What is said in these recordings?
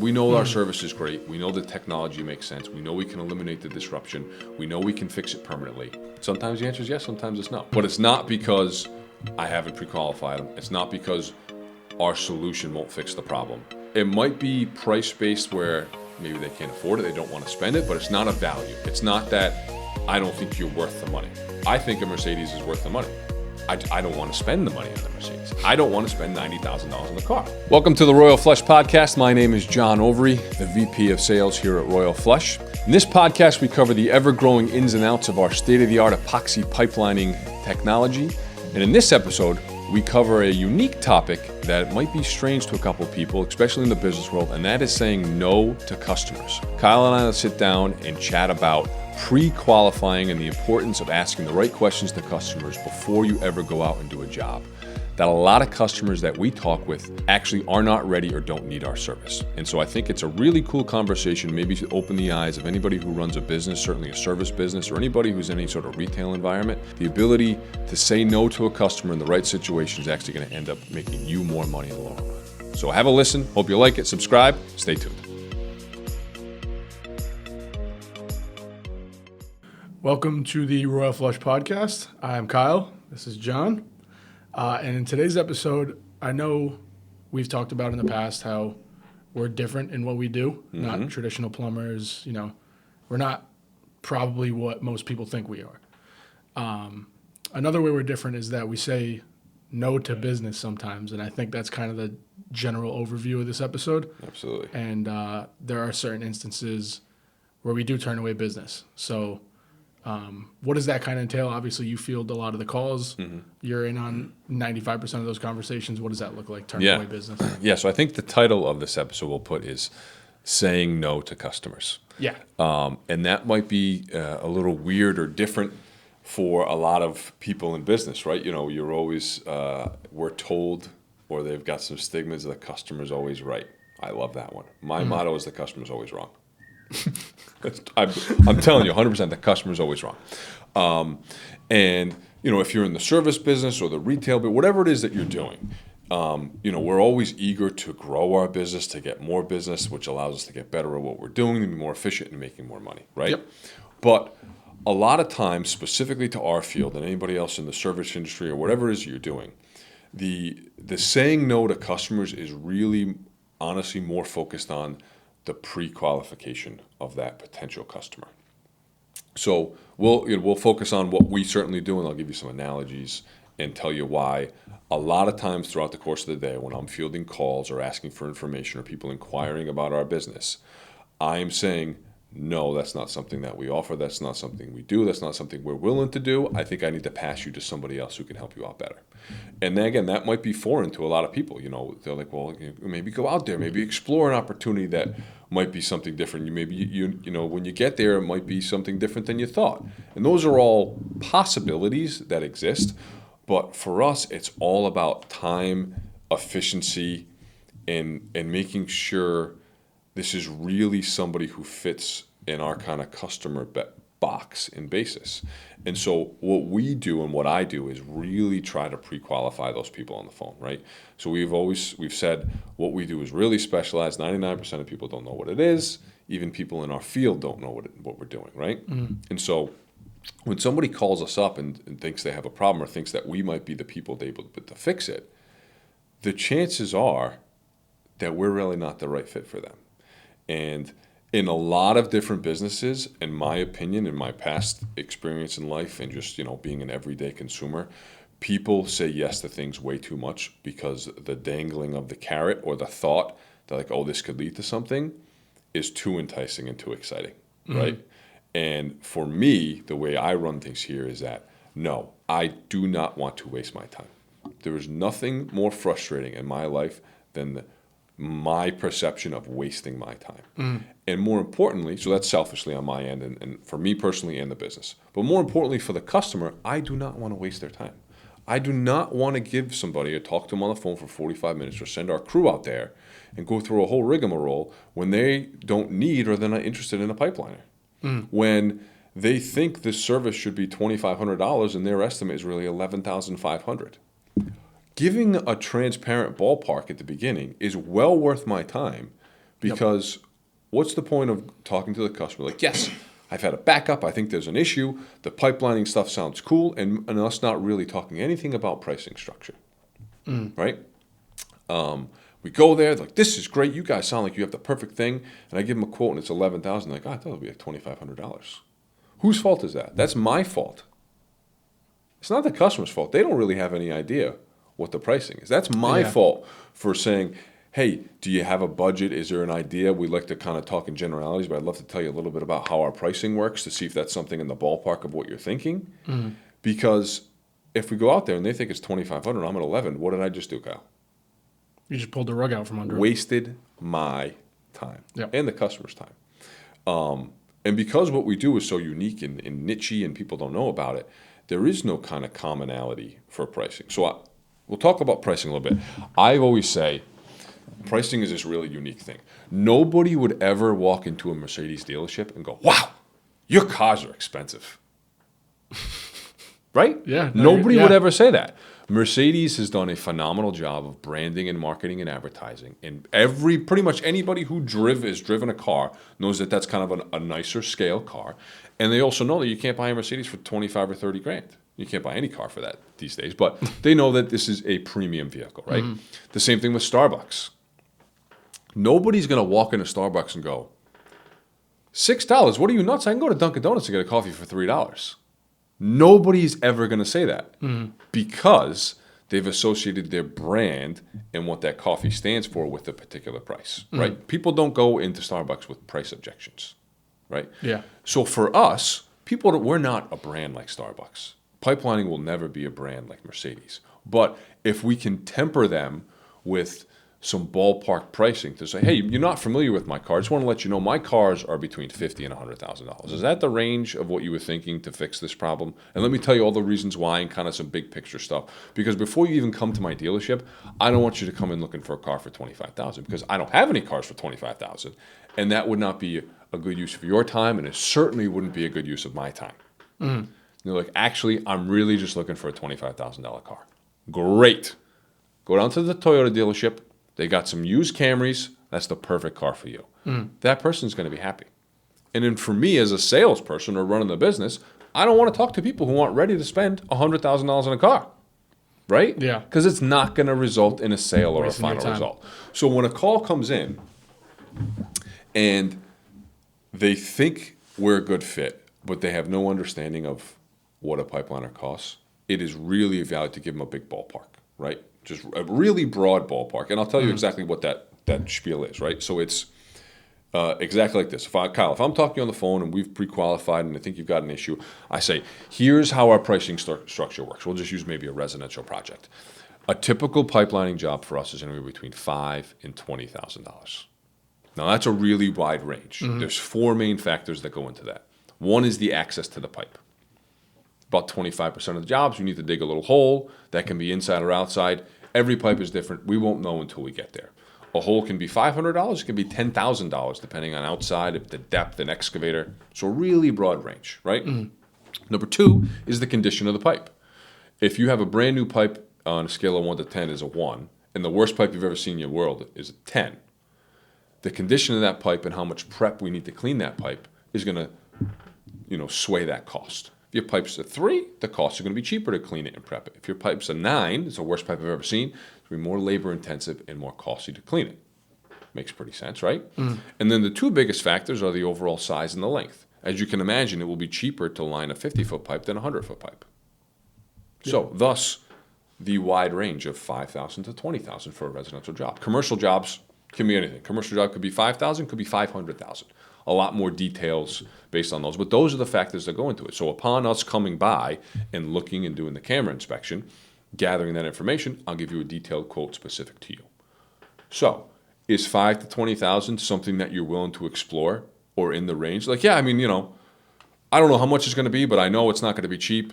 We know our service is great. We know the technology makes sense. We know we can eliminate the disruption. We know we can fix it permanently. Sometimes the answer is yes, sometimes it's no. But it's not because I haven't pre-qualified them. It's not because our solution won't fix the problem. It might be price-based where maybe they can't afford it, they don't want to spend it, but it's not a value. It's not that I don't think you're worth the money. I think a Mercedes is worth the money. I don't want to spend the money on the Mercedes. I don't want to spend $90,000 on the car. Welcome to the Royal Flush Podcast. My name is John Overy, the VP of Sales here at Royal Flush. In this podcast, we cover the ever-growing ins and outs of our state-of-the-art epoxy pipelining technology. And in this episode, we cover a unique topic that might be strange to a couple of people, especially in the business world, and that is saying no to customers. Kyle and I will sit down and chat about pre-qualifying and the importance of asking the right questions to customers before you ever go out and do a job. That a lot of customers that we talk with actually are not ready or don't need our service. And so I think it's a really cool conversation, maybe to open the eyes of anybody who runs a business, certainly a service business, or anybody who's in any sort of retail environment. The ability to say no to a customer in the right situation is actually going to end up making you more money in the long run. So have a listen. Hope you like it. Subscribe. Stay tuned. Welcome to the Royal Flush Podcast. I am Kyle. This is John. And in today's episode, I know we've talked about in the past how we're different in what we do, not traditional plumbers. You know, we're not probably what most people think we are. Another way we're different is that we say no to business sometimes, and I think that's kind of the general overview of this episode. Absolutely. And there are certain instances where we do turn away business. So what does that kind of entail? Obviously, you field a lot of the calls. You're in on 95% of those conversations. What does that look like, turning away business? Yeah, so I think the title of this episode we'll put is Saying No to Customers. Yeah. And that might be a little weird or different for a lot of people in business, right? You know, you're always, we're told, or they've got some stigmas, the customer's always right. I love that one. My motto is the customer's always wrong. I'm telling you 100% the customer's always wrong. And, you know, if you're in the service business or the retail, but whatever it is that you're doing, you know, we're always eager to grow our business, to get more business, which allows us to get better at what we're doing and be more efficient in making more money, right? Yep. But a lot of times, specifically to our field and anybody else in the service industry or whatever it is you're doing, the saying no to customers is really, honestly, more focused on the pre-qualification of that potential customer. So we'll focus on what we certainly do, and I'll give you some analogies and tell you why. A lot of times throughout the course of the day, when I'm fielding calls or asking for information or people inquiring about our business, I'm saying, no, that's not something that we offer. That's not something we do. That's not something we're willing to do. I think I need to pass you to somebody else who can help you out better. And then again, that might be foreign to a lot of people. You know, they're like, well, maybe go out there, maybe explore an opportunity that might be something different. You know, when you get there, it might be something different than you thought. And those are all possibilities that exist. But for us, it's all about time, efficiency, and making sure this is really somebody who fits in our kind of customer box and basis. And so what we do and what I do is really try to pre-qualify those people on the phone, right? So we've said what we do is really specialized. 99% of people don't know what it is. Even people in our field don't know what we're doing, right? And so when somebody calls us up and thinks they have a problem or thinks that we might be the people able to fix it, the chances are that we're really not the right fit for them. And in a lot of different businesses, in my opinion, in my past experience in life and just, you know, being an everyday consumer, people say yes to things way too much because the dangling of the carrot or the thought that like, oh, this could lead to something is too enticing and too exciting, right? And for me, the way I run things here is that, no, I do not want to waste my time. There is nothing more frustrating in my life than my perception of wasting my time. And more importantly, so that's selfishly on my end and for me personally and the business. But more importantly for the customer, I do not want to waste their time. I do not want to give somebody or talk to them on the phone for 45 minutes or send our crew out there and go through a whole rigmarole when they don't need or they're not interested in a pipeliner. When they think this service should be $2,500 and their estimate is really $11,500. Giving a transparent ballpark at the beginning is well worth my time Because what's the point of talking to the customer? Like, yes, I've had a backup. I think there's an issue. The pipelining stuff sounds cool. And us not really talking anything about pricing structure, right? We go there, like, this is great. You guys sound like you have the perfect thing. And I give them a quote and it's $11,000. Like, I thought it would be like $2,500. Whose fault is that? That's my fault. It's not the customer's fault. They don't really have any idea what the pricing is. That's my fault for saying, hey, do you have a budget? Is there an idea? We like to kind of talk in generalities, but I'd love to tell you a little bit about how our pricing works to see if that's something in the ballpark of what you're thinking. Because if we go out there and they think it's $2,500, I'm at 11, what did I just do, Kyle? You just pulled the rug out from under. Wasted my time and the customer's time. And because what we do is so unique and nichey and people don't know about it, there is no kind of commonality for pricing. So we'll talk about pricing a little bit. I always say pricing is this really unique thing. Nobody would ever walk into a Mercedes dealership and go, wow, your cars are expensive. Right? Yeah. Nobody would ever say that. Mercedes has done a phenomenal job of branding and marketing and advertising. And pretty much anybody who has driven a car knows that that's kind of a nicer scale car. And they also know that you can't buy a Mercedes for 25 or 30 grand. You can't buy any car for that these days. But they know that this is a premium vehicle, right? The same thing with Starbucks. Nobody's going to walk into Starbucks and go, $6? What are you, nuts? I can go to Dunkin' Donuts and get a coffee for $3. Nobody's ever going to say that because they've associated their brand and what that coffee stands for with a particular price, right? People don't go into Starbucks with price objections, right? Yeah. So for us, we're not a brand like Starbucks. Pipelining will never be a brand like Mercedes. But if we can temper them with some ballpark pricing to say, hey, you're not familiar with my car. I just want to let you know my cars are between $50,000 and $100,000. Is that the range of what you were thinking to fix this problem? And let me tell you all the reasons why and kind of some big picture stuff. Because before you even come to my dealership, I don't want you to come in looking for a car for $25,000 because I don't have any cars for $25,000, and that would not be a good use of your time, and it certainly wouldn't be a good use of my time. You're like, actually, I'm really just looking for a $25,000 car. Great. Go down to the Toyota dealership. They got some used Camrys. That's the perfect car for you. That person's going to be happy. And then for me as a salesperson or running the business, I don't want to talk to people who aren't ready to spend $100,000 on a car, right? Yeah. Because it's not going to result in a sale or Wasting a your final time. result. So when a call comes in and they think we're a good fit, but they have no understanding of what a pipeliner costs, it is really a value to give them a big ballpark, right? Just a really broad ballpark. And I'll tell you exactly what that spiel is, right? So it's exactly like this. Kyle, if I'm talking on the phone and we've pre-qualified and I think you've got an issue, I say, here's how our pricing structure works. We'll just use maybe a residential project. A typical pipelining job for us is anywhere between $5,000 and $20,000. Now, that's a really wide range. There's four main factors that go into that. One is the access to the pipe. About 25% of the jobs, you need to dig a little hole. That can be inside or outside. Every pipe is different. We won't know until we get there. A hole can be $500. It can be $10,000, depending on outside, the depth, an excavator. So a really broad range, right? Number two is the condition of the pipe. If you have a brand new pipe on a scale of 1 to 10 is a 1, and the worst pipe you've ever seen in your world is a 10, the condition of that pipe and how much prep we need to clean that pipe is going to, sway that cost. If your pipe's a 3, the costs are going to be cheaper to clean it and prep it. If your pipe's a 9, it's the worst pipe I've ever seen, it's going to be more labor intensive and more costly to clean it. Makes pretty sense, right? And then the two biggest factors are the overall size and the length. As you can imagine, it will be cheaper to line a 50-foot pipe than a 100-foot pipe. So thus, the wide range of $5,000 to $20,000 for a residential job. Commercial jobs can be anything. Commercial job could be $5,000, could be $500,000. A lot more details based on those, but those are the factors that go into it. So upon us coming by and looking and doing the camera inspection, gathering that information, I'll give you a detailed quote specific to you. So is $5,000 to $20,000 something that you're willing to explore or in the range? Like, yeah, I mean, I don't know how much it's going to be, but I know it's not going to be cheap.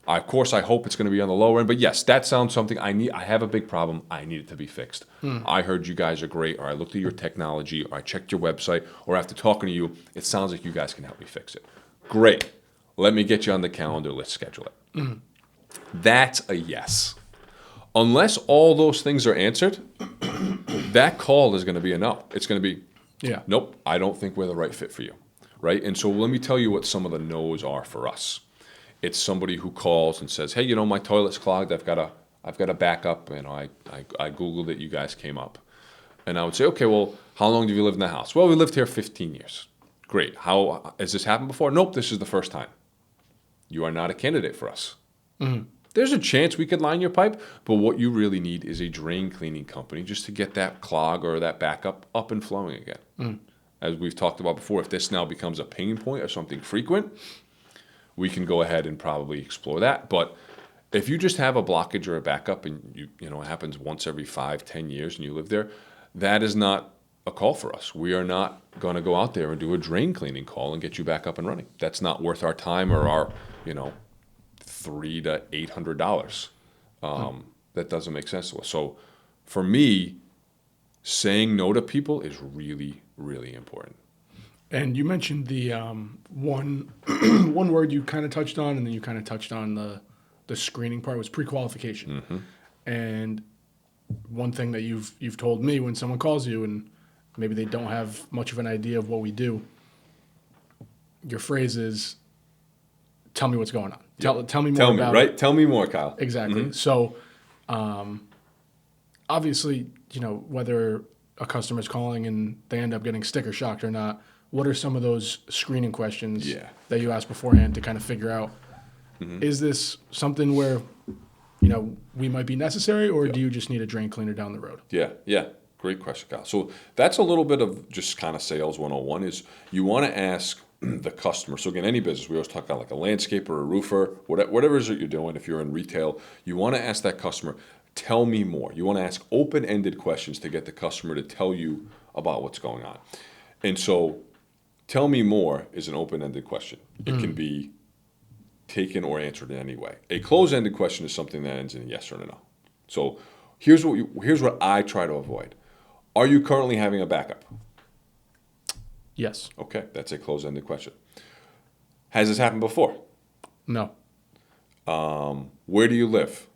Of course, I hope it's going to be on the lower end. But yes, that sounds something I need. I have a big problem. I need it to be fixed. I heard you guys are great, or I looked at your technology, or I checked your website, or after talking to you, it sounds like you guys can help me fix it. Great. Let me get you on the calendar. Let's schedule it. That's a yes. Unless all those things are answered, that call is going to be a no. It's going to be, Yeah. Nope, I don't think we're the right fit for you, right? And so let me tell you what some of the no's are for us. It's somebody who calls and says, hey, my toilet's clogged. I've got a backup. I Googled it. You guys came up. And I would say, okay, well, how long have you lived in the house? Well, we lived here 15 years. Great. How has this happened before? Nope, this is the first time. You are not a candidate for us. There's a chance we could line your pipe, but what you really need is a drain cleaning company just to get that clog or that backup up and flowing again. As we've talked about before, if this now becomes a pain point or something frequent, we can go ahead and probably explore that. But if you just have a blockage or a backup and it happens once every 5-10 years and you live there, that is not a call for us. We are not going to go out there and do a drain cleaning call and get you back up and running. That's not worth our time or our, $300 to $800. That doesn't make sense to us. So for me, saying no to people is really, really important. And you mentioned the one one word you kind of touched on, and then you kind of touched on the screening part was pre-qualification. And one thing that you've told me when someone calls you and maybe they don't have much of an idea of what we do, your phrase is, "Tell me what's going on. Tell me more about right? it." Tell me more, Kyle. Exactly. So, obviously, whether a customer's calling and they end up getting sticker shocked or not, what are some of those screening questions that you ask beforehand to kind of figure out, is this something where, we might be necessary, or do you just need a drain cleaner down the road? Yeah. Great question, Kyle. So that's a little bit of just kind of sales 101 is you want to ask the customer. So again, any business, we always talk about like a landscaper, a roofer, whatever it is that you're doing. If you're in retail, you want to ask that customer, tell me more. You want to ask open-ended questions to get the customer to tell you about what's going on. And so tell me more is an open-ended question. It can be taken or answered in any way. A closed-ended question is something that ends in a yes or a no. So here's what I try to avoid. Are you currently having a backup? Yes. Okay, that's a closed-ended question. Has this happened before? No. Where do you live?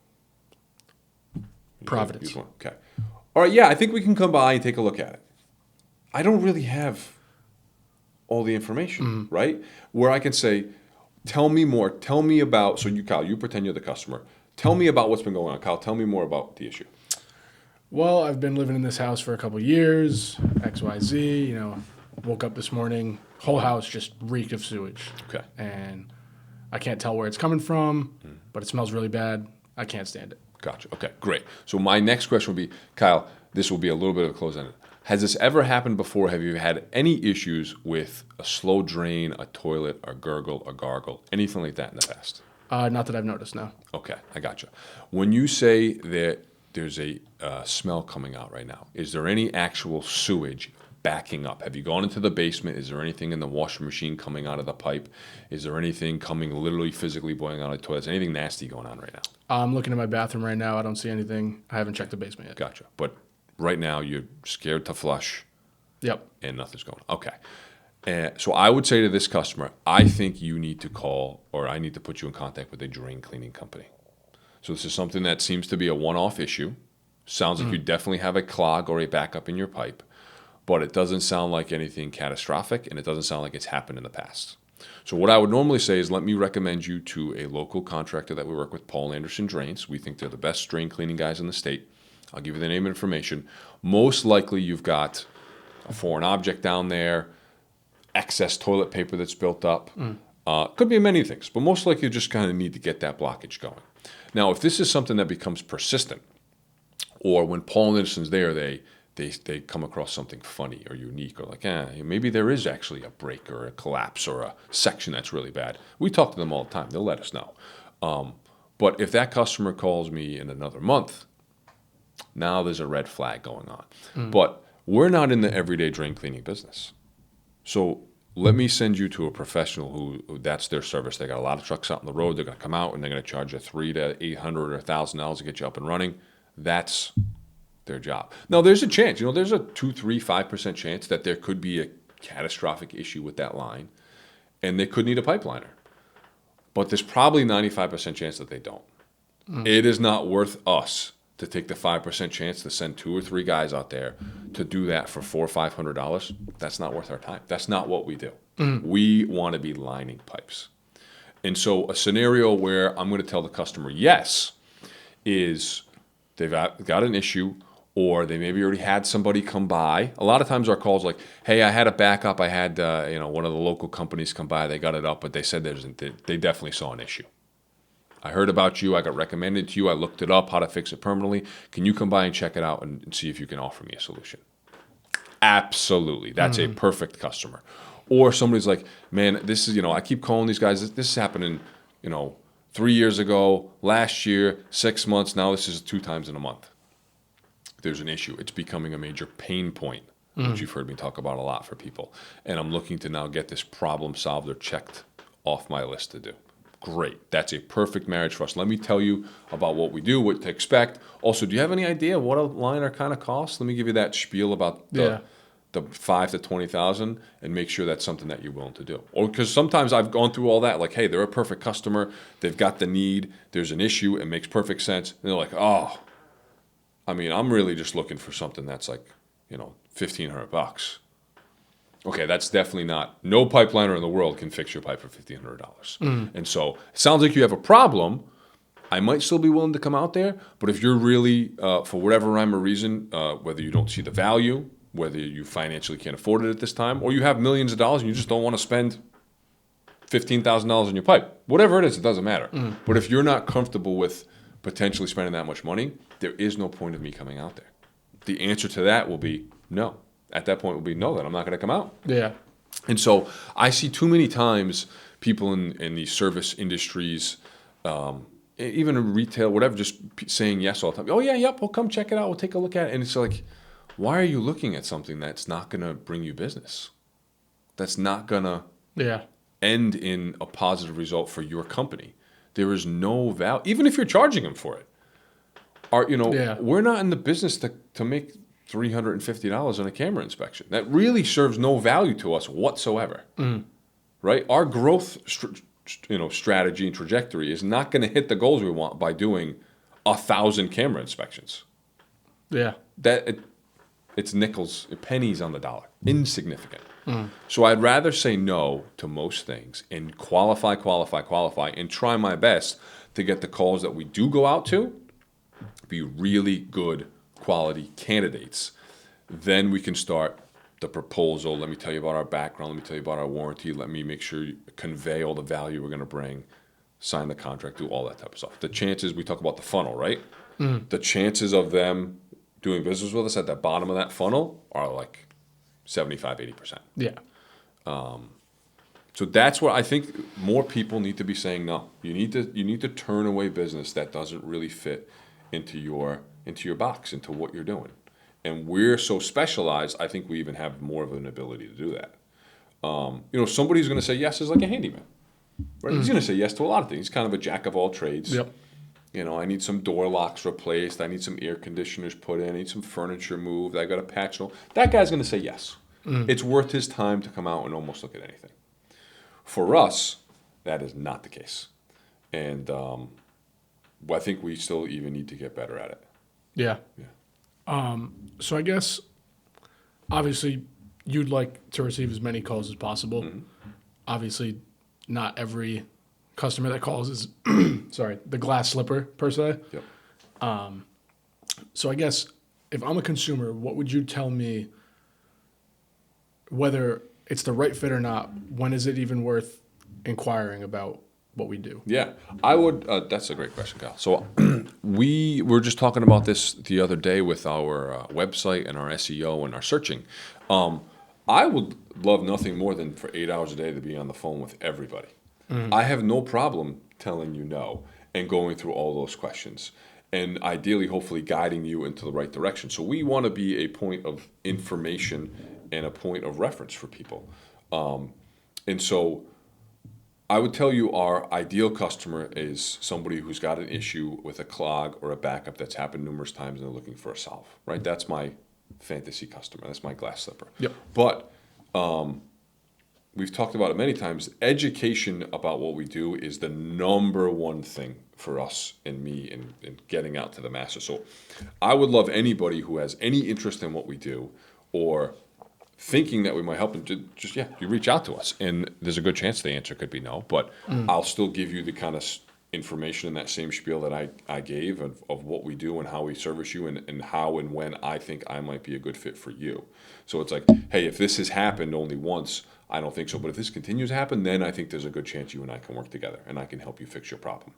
Providence. Use one. Okay. All right, yeah, I think we can come by and take a look at it. I don't really have all the information, right? Where I can say, tell me more. Tell me about, so you, Kyle, you pretend you're the customer. Tell me about what's been going on. Kyle, tell me more about the issue. Well, I've been living in this house for a couple of years, XYZ, woke up this morning, whole house just reeked of sewage. Okay. And I can't tell where it's coming from, but it smells really bad. I can't stand it. Gotcha. Okay, great. So my next question would be, Kyle, this will be a little bit of a close-ended. Has this ever happened before? Have you had any issues with a slow drain, a toilet, a gurgle, a gargle, anything like that in the past? Not that I've noticed, no. Okay, I gotcha. When you say that there's a smell coming out right now, is there any actual sewage backing up? Have you gone into the basement? Is there anything in the washing machine coming out of the pipe? Is there anything coming literally physically boiling out of the toilet? Is anything nasty going on right now? I'm looking at my bathroom right now. I don't see anything. I haven't checked the basement yet. Gotcha. But right now you're scared to flush. Yep. And nothing's going on. Okay. So I would say to this customer, I think you need to call, or I need to put you in contact with a drain cleaning company. So this is something that seems to be a one-off issue. Sounds like you definitely have a clog or a backup in your pipe, but it doesn't sound like anything catastrophic, and it doesn't sound like it's happened in the past. So what I would normally say is let me recommend you to a local contractor that we work with, Paul Anderson Drains. We think they're the best drain cleaning guys in the state. I'll give you the name and information. Most likely you've got a foreign object down there, excess toilet paper that's built up. Could be many things, but most likely you just kind of need to get that blockage going. Now, if this is something that becomes persistent, or when Paul Anderson's there, they come across something funny or unique, or like, maybe there is actually a break or a collapse or a section that's really bad. We talk to them all the time. They'll let us know. But if that customer calls me in another month, now there's a red flag going on. But we're not in the everyday drain cleaning business. So let me send you to a professional who that's their service. They got a lot of trucks out on the road. They're going to come out and they're going to charge you $300 to $800 or $1,000 to get you up and running. That's their job. Now, there's a chance. There's a 2, 3, 5% chance that there could be a catastrophic issue with that line, and they could need a pipeliner. But there's probably 95% chance that they don't. It is not worth us to take the 5% chance to send 2 or 3 guys out there to do that for $400 or $500, that's not worth our time. That's not what we do. We want to be lining pipes. And so a scenario where I'm going to tell the customer yes is they've got an issue, or they maybe already had somebody come by. A lot of times our calls like, hey, I had a backup. I had one of the local companies come by. They got it up, but they said they definitely saw an issue. I heard about you. I got recommended to you. I looked it up, how to fix it permanently. Can you come by and check it out and see if you can offer me a solution? Absolutely. That's a perfect customer. Or somebody's like, man, this is, I keep calling these guys. This is happening, 3 years ago, last year, 6 months. Now this is 2 times in a month. There's an issue. It's becoming a major pain point, which you've heard me talk about a lot for people. And I'm looking to now get this problem solved or checked off my list to do. Great. That's a perfect marriage for us. Let me tell you about what we do, what to expect. Also, do you have any idea what a liner kind of costs? Let me give you that spiel about the $5,000 to $20,000 and make sure that's something that you're willing to do. Or because sometimes I've gone through all that, like, hey, they're a perfect customer. They've got the need. There's an issue. It makes perfect sense. And they're like, I'm really just looking for something that's like, $1,500. Okay, that's definitely not. No pipeliner in the world can fix your pipe for $1,500. And so it sounds like you have a problem. I might still be willing to come out there, but if you're really, for whatever rhyme or reason, whether you don't see the value, whether you financially can't afford it at this time, or you have millions of dollars and you just don't want to spend $15,000 on your pipe, whatever it is, it doesn't matter. But if you're not comfortable with potentially spending that much money, there is no point of me coming out there. The answer to that will be no. At that point, will be no, then I'm not going to come out. Yeah. And so I see too many times people in these service industries, even in retail, whatever, just saying yes all the time. Oh, yeah, yep, we'll come check it out. We'll take a look at it. And it's like, why are you looking at something that's not going to bring you business? That's not going to end in a positive result for your company. There is no value, even if you're charging them for it. We're not in the business to make $350 on a camera inspection. That really serves no value to us whatsoever, right? Our growth, strategy and trajectory is not going to hit the goals we want by doing 1,000 camera inspections. Yeah, it's nickels, pennies on the dollar, insignificant. So I'd rather say no to most things and qualify, and try my best to get the calls that we do go out to be really good quality candidates. Then we can start the proposal. Let me tell you about our background. Let me tell you about our warranty. Let me make sure you convey all the value we're going to bring, sign the contract, do all that type of stuff. The chances, we talk about the funnel, right? The chances of them doing business with us at the bottom of that funnel are like 75, 80%. Yeah. So that's what I think more people need to be saying no. You need to turn away business that doesn't really fit into your box, into what you're doing. And we're so specialized, I think we even have more of an ability to do that. Somebody's going to say yes is like a handyman. Right? He's going to say yes to a lot of things. He's kind of a jack of all trades. Yep. I need some door locks replaced. I need some air conditioners put in. I need some furniture moved. I got a patch. That guy's going to say yes. It's worth his time to come out and almost look at anything. For us, that is not the case. And I think we still even need to get better at it. Yeah. So I guess, obviously, you'd like to receive as many calls as possible. Obviously, not every customer that calls is, the glass slipper, per se. Yep. So I guess, if I'm a consumer, what would you tell me, whether it's the right fit or not? When is it even worth inquiring about what we do? Yeah, I would. That's a great question, Kyle. So we were just talking about this the other day with our website and our SEO and our searching. I would love nothing more than for 8 hours a day to be on the phone with everybody. I have no problem telling you no and going through all those questions and ideally, hopefully, guiding you into the right direction. So we want to be a point of information and a point of reference for people. And so I would tell you our ideal customer is somebody who's got an issue with a clog or a backup that's happened numerous times and they're looking for a solve, right? That's my fantasy customer. That's my glass slipper. Yep. But we've talked about it many times. Education about what we do is the number one thing for us and me in getting out to the masses. So I would love anybody who has any interest in what we do or thinking that we might help them to just, you reach out to us. And there's a good chance the answer could be no, but I'll still give you the kind of information in that same spiel that I gave of what we do and how we service you and how and when I think I might be a good fit for you. So it's like, hey, if this has happened only once, I don't think so. But if this continues to happen, then I think there's a good chance you and I can work together and I can help you fix your problem.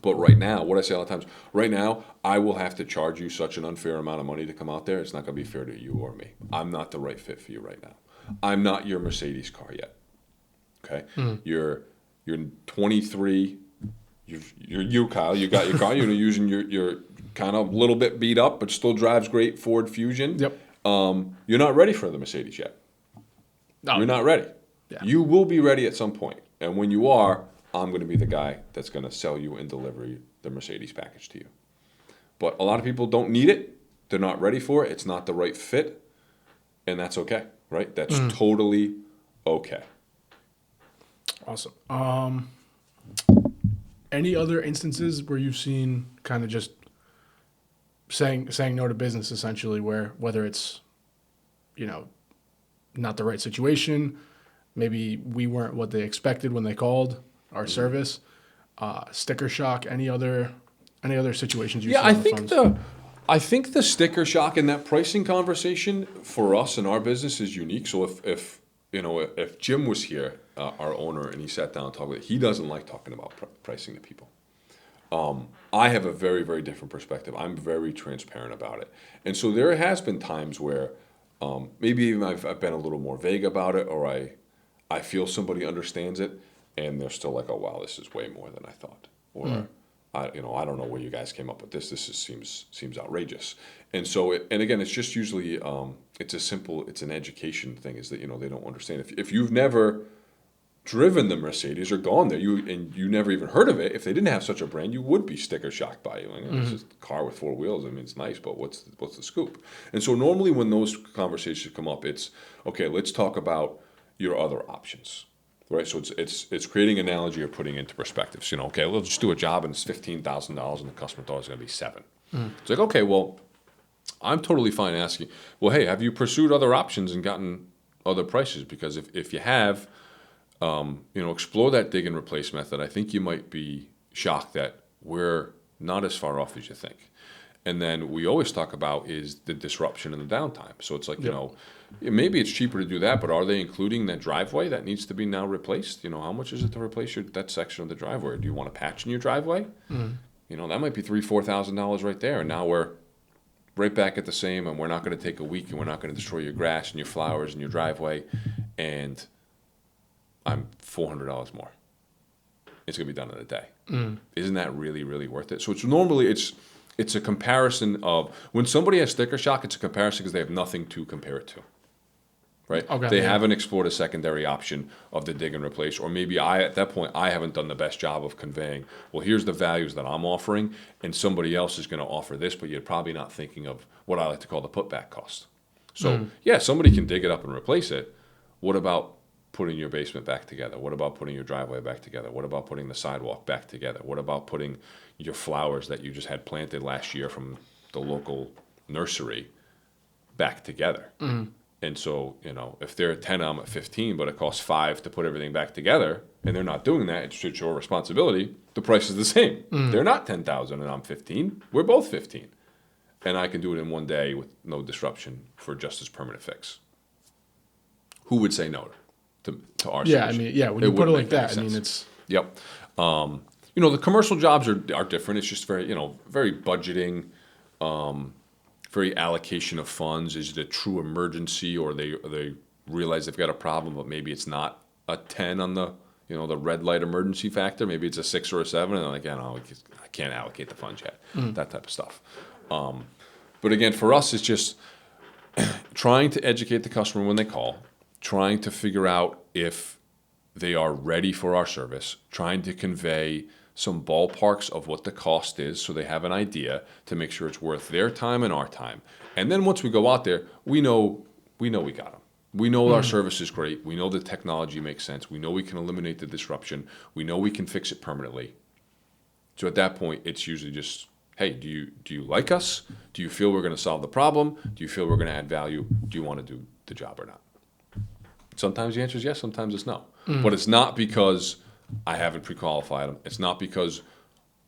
But right now, what I say all the times, right now, I will have to charge you such an unfair amount of money to come out there. It's not going to be fair to you or me. I'm not the right fit for you right now. I'm not your Mercedes car yet. Okay? You're 23. You're Kyle. You got your car. You're using your kind of little bit beat up, but still drives great Ford Fusion. Yep. You're not ready for the Mercedes yet. No. You're not ready. Yeah. You will be ready at some point. And when you are, I'm going to be the guy that's going to sell you and deliver the Mercedes package to you. But a lot of people don't need it. They're not ready for it. It's not the right fit. And that's okay, right? That's totally okay. Awesome. Any other instances where you've seen kind of just saying no to business, essentially, where whether it's, not the right situation, maybe we weren't what they expected when they called our service, sticker shock, any other situations you've seen on the phones? I think the sticker shock in that pricing conversation for us and our business is unique. So if Jim was here, our owner, and he sat down and talked with it, he doesn't like talking about pricing to people. I have a very, very different perspective. I'm very transparent about it. And so there has been times where maybe even I've been a little more vague about it, or I feel somebody understands it, and they're still like, oh, wow, this is way more than I thought. Or, I don't know where you guys came up with this. This seems outrageous. And so, and again, it's just usually, it's an education thing, is that, they don't understand. If you've never driven the Mercedes or gone there, you never even heard of it, if they didn't have such a brand, you would be sticker shocked by it. Like, this is a car with four wheels. I mean, it's nice, but what's the scoop? And so normally when those conversations come up, it's, okay, let's talk about your other options. Right, so it's creating an analogy or putting into perspective. So, okay, we'll just do a job and it's $15,000 and the customer thought it was going to be $7,000. It's like, okay, well, I'm totally fine asking, well, hey, have you pursued other options and gotten other prices? Because if you have, explore that dig and replace method. I think you might be shocked that we're not as far off as you think. And then we always talk about is the disruption and the downtime. So it's like, maybe it's cheaper to do that, but are they including that driveway that needs to be now replaced? How much is it to replace that section of the driveway? Do you want a patch in your driveway? That might be $3,000-$4,000 right there. And now we're right back at the same, and we're not going to take a week, and we're not going to destroy your grass and your flowers and your driveway. And I'm $400 more. It's going to be done in a day. Isn't that really, really worth it? So it's a comparison of when somebody has sticker shock, it's a comparison because they have nothing to compare it to, right? Okay, they haven't explored a secondary option of the dig and replace, or maybe at that point, I haven't done the best job of conveying, well, here's the values that I'm offering, and somebody else is going to offer this, but you're probably not thinking of what I like to call the putback cost. So, somebody can dig it up and replace it. What about putting your basement back together? What about putting your driveway back together? What about putting the sidewalk back together? What about putting your flowers that you just had planted last year from the local nursery back together? And so, if they're at 10, I'm at 15, but it costs 5 to put everything back together, and they're not doing that, it's your responsibility. The price is the same. They're not 10,000 and I'm 15. We're both 15. And I can do it in one day with no disruption for just as permanent fix. Who would say no to our solution? When you put it like that, it's... Yep. The commercial jobs are different. It's just very, very budgeting, very allocation of funds. Is it a true emergency, or they realize they've got a problem, but maybe it's not a 10 on the, the red light emergency factor. Maybe it's a 6 or a 7, and they're like, I can't allocate the funds yet. That type of stuff. But again, for us, it's just trying to educate the customer when they call, trying to figure out if they are ready for our service, trying to convey some ballparks of what the cost is so they have an idea to make sure it's worth their time and our time. And then once we go out there, we know we got them. We know our service is great. We know the technology makes sense. We know we can eliminate the disruption. We know we can fix it permanently. So at that point, it's usually just, hey, do you like us? Do you feel we're going to solve the problem? Do you feel we're going to add value? Do you want to do the job or not? Sometimes the answer is yes, sometimes it's no. But it's not because I haven't pre-qualified them. It's not because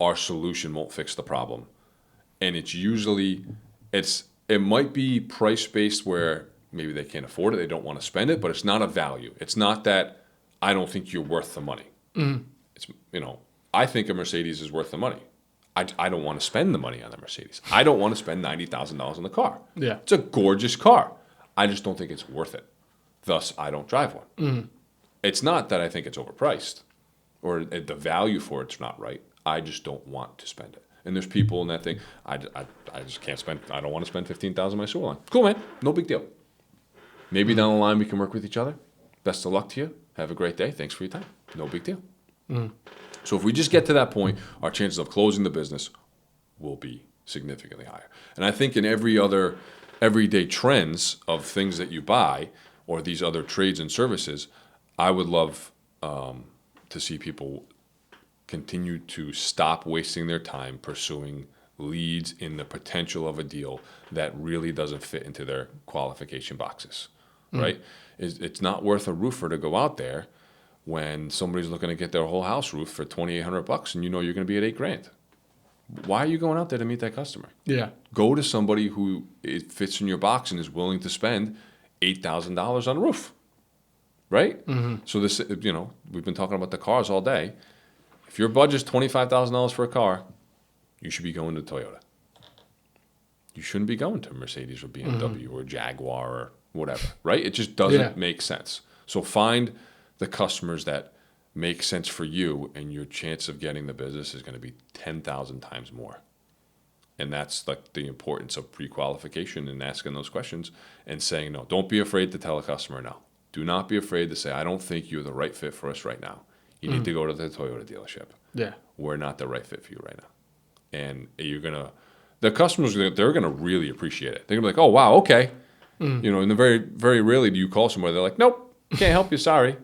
our solution won't fix the problem. And it's usually, it might be price-based where maybe they can't afford it, they don't want to spend it, but it's not a value. It's not that I don't think you're worth the money. It's, I think a Mercedes is worth the money. I don't want to spend the money on the Mercedes. I don't want to spend $90,000 on the car. Yeah. It's a gorgeous car. I just don't think it's worth it. Thus, I don't drive one. It's not that I think it's overpriced or the value for it's not right. I just don't want to spend it. And there's people in that thing, I just can't spend, I don't want to spend $15,000 on my sewer line. Cool, man. No big deal. Maybe down the line we can work with each other. Best of luck to you. Have a great day. Thanks for your time. No big deal. So if we just get to that point, our chances of closing the business will be significantly higher. And I think in every other everyday trends of things that you buy or these other trades and services, I would love to see people continue to stop wasting their time pursuing leads in the potential of a deal that really doesn't fit into their qualification boxes, right? It's not worth a roofer to go out there when somebody's looking to get their whole house roof for $2,800 and you know you're going to be at $8,000. Why are you going out there to meet that customer? Yeah. Go to somebody who it fits in your box and is willing to spend $8,000 on a roof, right? So this, we've been talking about the cars all day. If your budget's $25,000 for a car, you should be going to Toyota. You shouldn't be going to Mercedes or BMW or Jaguar or whatever, right? It just doesn't make sense. So find the customers that make sense for you, and your chance of getting the business is going to be 10,000 times more. And that's like the importance of pre-qualification and asking those questions and saying no. Don't be afraid to tell a customer no. Do not be afraid to say, I don't think you're the right fit for us right now. You need to go to the Toyota dealership. Yeah. We're not the right fit for you right now. And the customers, they're going to really appreciate it. They're going to be like, oh, wow, okay. And the very, very rarely do you call somebody, they're like, nope, can't help you, sorry.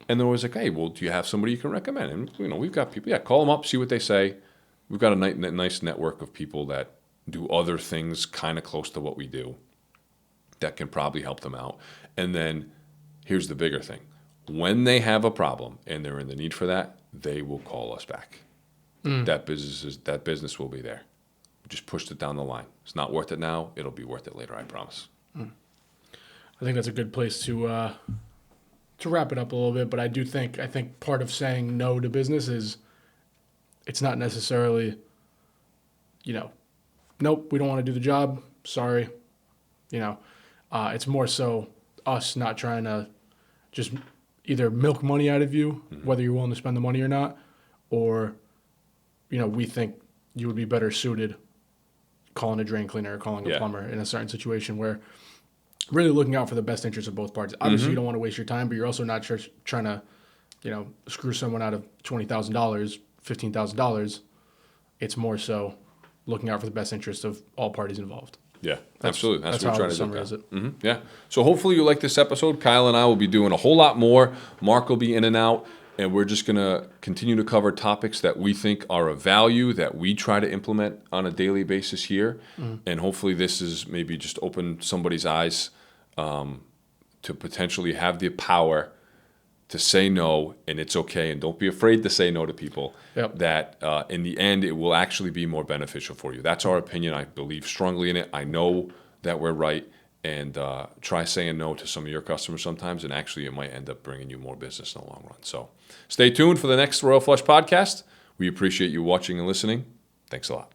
And they're always like, hey, well, do you have somebody you can recommend? And, we've got people, call them up, see what they say. We've got a nice network of people that do other things kind of close to what we do that can probably help them out. And then here's the bigger thing. When they have a problem and they're in the need for that, they will call us back. That business will be there. We just pushed it down the line. It's not worth it now. It'll be worth it later, I promise. I think that's a good place to wrap it up a little bit. But I think part of saying no to business is it's not necessarily, nope, we don't want to do the job. Sorry. It's more so us not trying to just either milk money out of you, whether you're willing to spend the money or not, or, we think you would be better suited calling a drain cleaner or calling a plumber in a certain situation where really looking out for the best interest of both parties. Obviously, you don't want to waste your time, but you're also not trying to, screw someone out of $20,000, $15,000. It's more so looking out for the best interest of all parties involved. Yeah, absolutely. That's what we're trying to summarize it. Yeah. So hopefully you like this episode. Kyle and I will be doing a whole lot more. Mark will be in and out, and we're just going to continue to cover topics that we think are of value, that we try to implement on a daily basis here. And hopefully this is maybe just open somebody's eyes to potentially have the power to say no, and it's okay, and don't be afraid to say no to people. That in the end, it will actually be more beneficial for you. That's our opinion. I believe strongly in it. I know that we're right, and try saying no to some of your customers sometimes, and actually it might end up bringing you more business in the long run. So stay tuned for the next Royal Flush podcast. We appreciate you watching and listening. Thanks a lot.